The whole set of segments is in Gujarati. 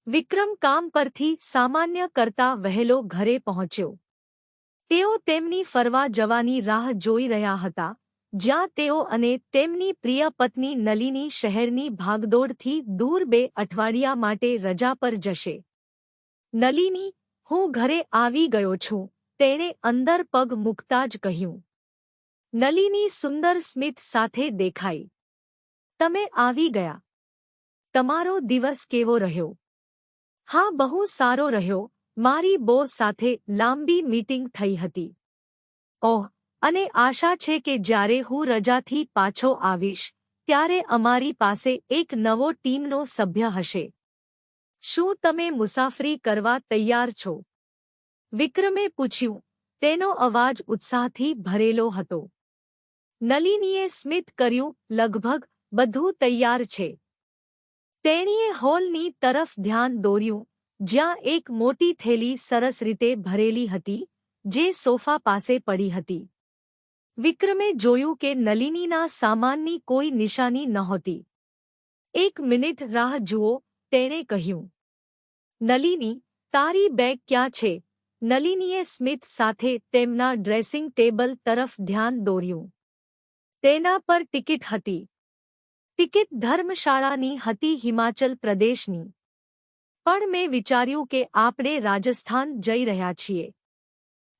વિક્રમ કામ પરથી સામાન્ય કરતા વહેલો ઘરે પહોંચ્યો. તેઓ તેમની ફરવા જવાની રાહ જોઈ રહ્યા હતા, જ્યાં તેઓ અને તેમની પ્રિય પત્ની નલિની શહેરની ભાગદોડથી દૂર 2 અઠવાડિયા માટે રજા પર જશે. નલિની, હું ઘરે આવી ગયો છું, તેણે અંદર પગ મૂકતા જ કહ્યું. નલિની સુંદર સ્મિત સાથે દેખાઈ. તમે આવી ગયા. તમારો દિવસ કેવો રહ્યો? હા, બહુ સારો રહ્યો. મારી બોસ સાથે લાંબી મીટિંગ થઈ હતી. ઓહ, અને આશા છે કે જ્યારે હું રજાથી પાછો આવીશ ત્યારે અમારી પાસે એક નવો ટીમનો સભ્ય હશે. શું તમે મુસાફરી કરવા તૈયાર છો? વિક્રમે પૂછ્યું. તેનો અવાજ ઉત્સાહથી ભરેલો હતો. નલિનીએ સ્મિત કર્યું. લગભગ બધું તૈયાર છે. તેણીએ હોલની તરફ ધ્યાન દોર્યું, જ્યાં એક મોટી થેલી સરસ રીતે ભરેલી હતી, જે સોફા પાસે પડી હતી. વિક્રમે જોયું કે નલિનીના સામાનની કોઈ નિશાની નહોતી. 1 મિનિટ રાહ જુઓ, તેણે કહ્યું. નલિની, તારી બેગ ક્યાં છે? નલિનીએ સ્મિત સાથે તેમના ડ્રેસિંગ ટેબલ તરફ ધ્યાન દોર્યું. તેના પર ટિકિટ હતી. ટિકિટ ધર્મશાળાની હતી, હિમાચલ પ્રદેશની. પણ મેં વિચાર્યું કે આપણે રાજસ્થાન જઈ રહ્યા છીએ.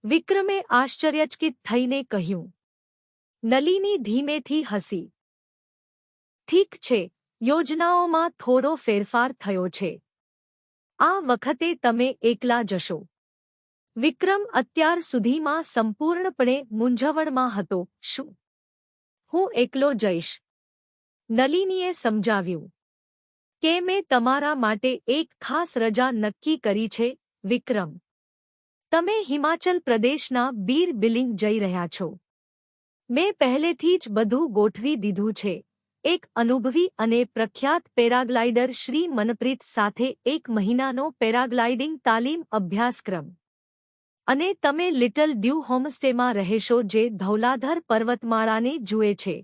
વિક્રમે આશ્ચર્યચકિત થઈને કહ્યું. નલિની ધીમેથી હસી. ઠીક છે, યોજનાઓમાં થોડો ફેરફાર થયો છે. આ વખતે તમે એકલા જશો. વિક્રમ અત્યાર સુધીમાં સંપૂર્ણપણે મૂંઝવણમાં હતો. શું હું એકલો જઈશ? નલિનીએ સમજાવ્યું. કે મેં તમારા માટે એક ખાસ રજા નક્કી કરી છે, વિક્રમ. તમે હિમાચલ પ્રદેશના બીર બિલિંગ જઈ રહ્યા છો. મેં પહેલેથી જ બધું ગોઠવી દીધું છે. એક અનુભવી અને પ્રખ્યાત પેરાગ્લાઇડર શ્રી મનપ્રીત સાથે 1 મહિનાનો પેરાગ્લાઇડિંગ તાલીમ અભ્યાસક્રમ. અને તમે લિટલ ડ્યુ હોમસ્ટેમાં રહેશો, જે ધૌલાધર પર્વતમાળાને જુએ છે.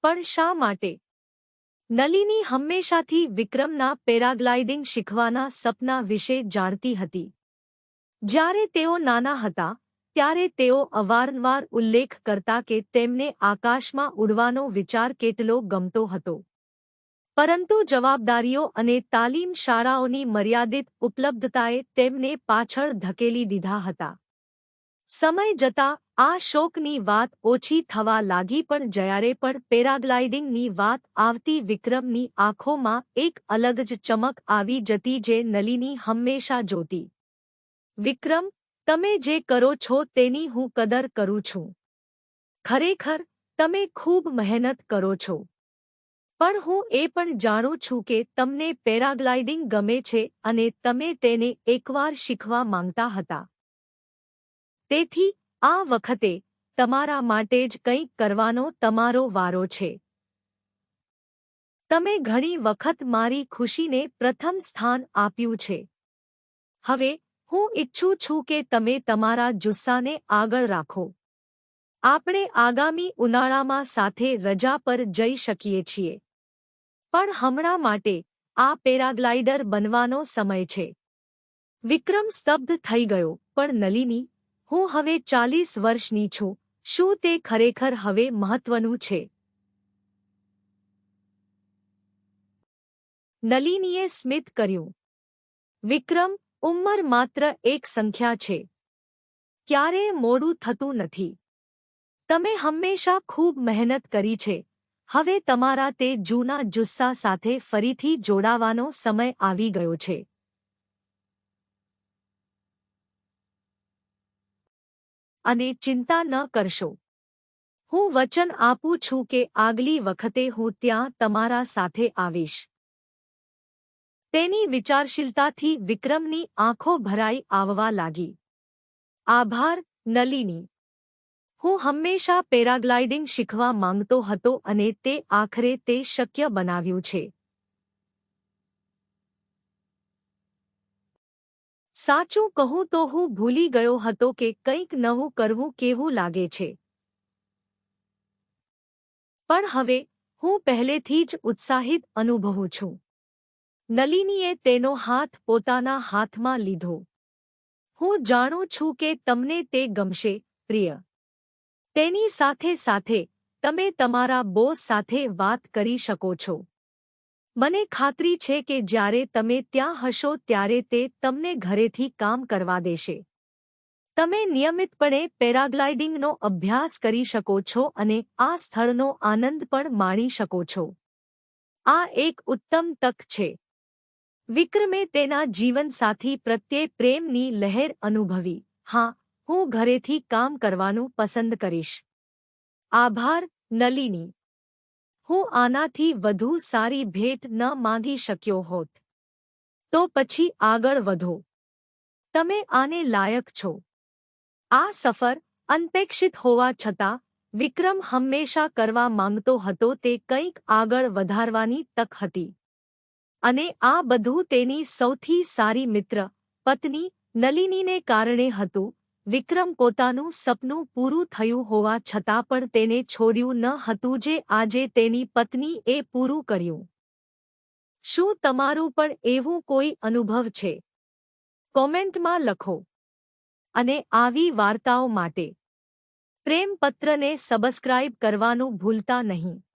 પણ શા માટે? નલિની હંમેશાથી વિક્રમના પેરાગ્લાઇડિંગ શીખવાના સપના વિશે જાણતી હતી. જ્યારે તેઓ નાના હતા ત્યારે તેઓ અવારનવાર ઉલ્લેખ કરતા કે તેમને આકાશમાં ઉડવાનો વિચાર કેટલો ગમતો હતો. પરંતુ જવાબદારીઓ અને તાલીમ શાળાઓની મર્યાદિત ઉપલબ્ધતાએ તેમને પાછળ ધકેલી દીધા હતા. સમય જતાં આ શોકની વાત ઓછી થવા લાગી, પણ જ્યારે પણ પેરાગ્લાઇડિંગની વાત આવતી વિક્રમની આંખોમાં એક અલગ જ ચમક આવી જતી, જે નલિની હંમેશા જોતી. વિક્રમ, તમે જે કરો છો તેની હું કદર કરું છું. ખરેખર, તમે ખૂબ મહેનત કરો છો. પણ હું એ પણ જાણું છું કે તમને પેરાગ્લાઇડિંગ ગમે છે અને તમે તેને એકવાર શીખવા માંગતા હતા. તેથી આ વખતે તમારા માટે જ કંઈક કરવાનો તમારો વારો છે. તમે ઘણી વખત મારી ખુશીને પ્રથમ સ્થાન આપ્યું છે. હવે હું ઈચ્છું છું કે તમે તમારા જુસ્સાને આગળ રાખો. આપણે આગામી ઉનાળામાં સાથે રજા પર જઈ શકીએ છીએ. પણ હમણાં માટે આ પેરાગ્લાઇડર બનવાનો સમય છે. વિક્રમ સ્તબ્ધ થઈ ગયો. પણ નલિની, હું હવે 40 વર્ષની છું. શું તે ખરેખર હવે મહત્વનું છે? નલિનીએ સ્મિત કર્યું. વિક્રમ, ઉંમર માત્ર એક સંખ્યા છે. ક્યારેય મોડું થતું નથી. તમે હંમેશા ખૂબ મહેનત કરી છે. હવે તમારા તે જૂના જુસ્સા સાથે ફરીથી જોડાવાનો સમય આવી ગયો છે. અને ચિંતા ન કરશો. હું વચન આપું છું કે આગલી વખતે હું ત્યાં તમારા સાથે આવીશ. તેની વિચારશીલતાથી વિક્રમની આંખો ભરાઈ આવવા લાગી. આભાર, નલિની. હું હંમેશા પેરાગ્લાઇડિંગ શીખવા માંગતો હતો અને તે આખરે તે શક્ય બનાવ્યું છે. સાચું કહું તો હું ભૂલી ગયો હતો કે કંઈક નવું કરવું કેવું લાગે છે. પણ હવે હું પહેલેથી જ ઉત્સાહિત અનુભવું છું. નલિનીએ તેનો હાથ પોતાના હાથમાં લીધો. હું જાણું છું કે તમને તે ગમશે, પ્રિય. તેની સાથે સાથે તમે તમારા બોસ સાથે વાત કરી શકો છો. મને ખાતરી છે કે જ્યારે તમે ત્યાં હશો ત્યારે તે તમને ઘરેથી કામ કરવા દેશે. તમે નિયમિતપણે પેરાગ્લાઇડિંગનો અભ્યાસ કરી શકો છો અને આ સ્થળનો આનંદ પણ માણી શકો છો. આ એક ઉત્તમ તક છે. વિક્રમે તેના જીવનસાથી પ્રત્યે પ્રેમની લહેર અનુભવી. હા, હું ઘરેથી કામ કરવાનું પસંદ કરીશ. આભાર, નલિની. હું આનાથી વધુ સારી ભેટ ન માંગી શક્યો હોત. તો પછી આગળ વધો. તમે આને લાયક છો. આ સફર, અનપેક્ષિત હોવા છતાં, વિક્રમ હંમેશા કરવા માંગતો હતો તે કંઈક આગળ વધારવાની તક હતી. અને આ બધું તેની સૌથી સારી મિત્ર, પત્ની, નલિનીને કારણે હતું. વિક્રમ પોતાનું સપનું પૂરું થયું હોવા છતાં પણ તેને છોડ્યું ન હતું જે આજે તેની પત્નીએ પૂરું કર્યું. શું તમારું પણ એવું કોઈ અનુભવ છે? કોમેન્ટમાં લખો. અને આવી વાર્તાઓ માટે પ્રેમ પત્રને સબસ્ક્રાઇબ કરવાનું ભૂલતા નહીં.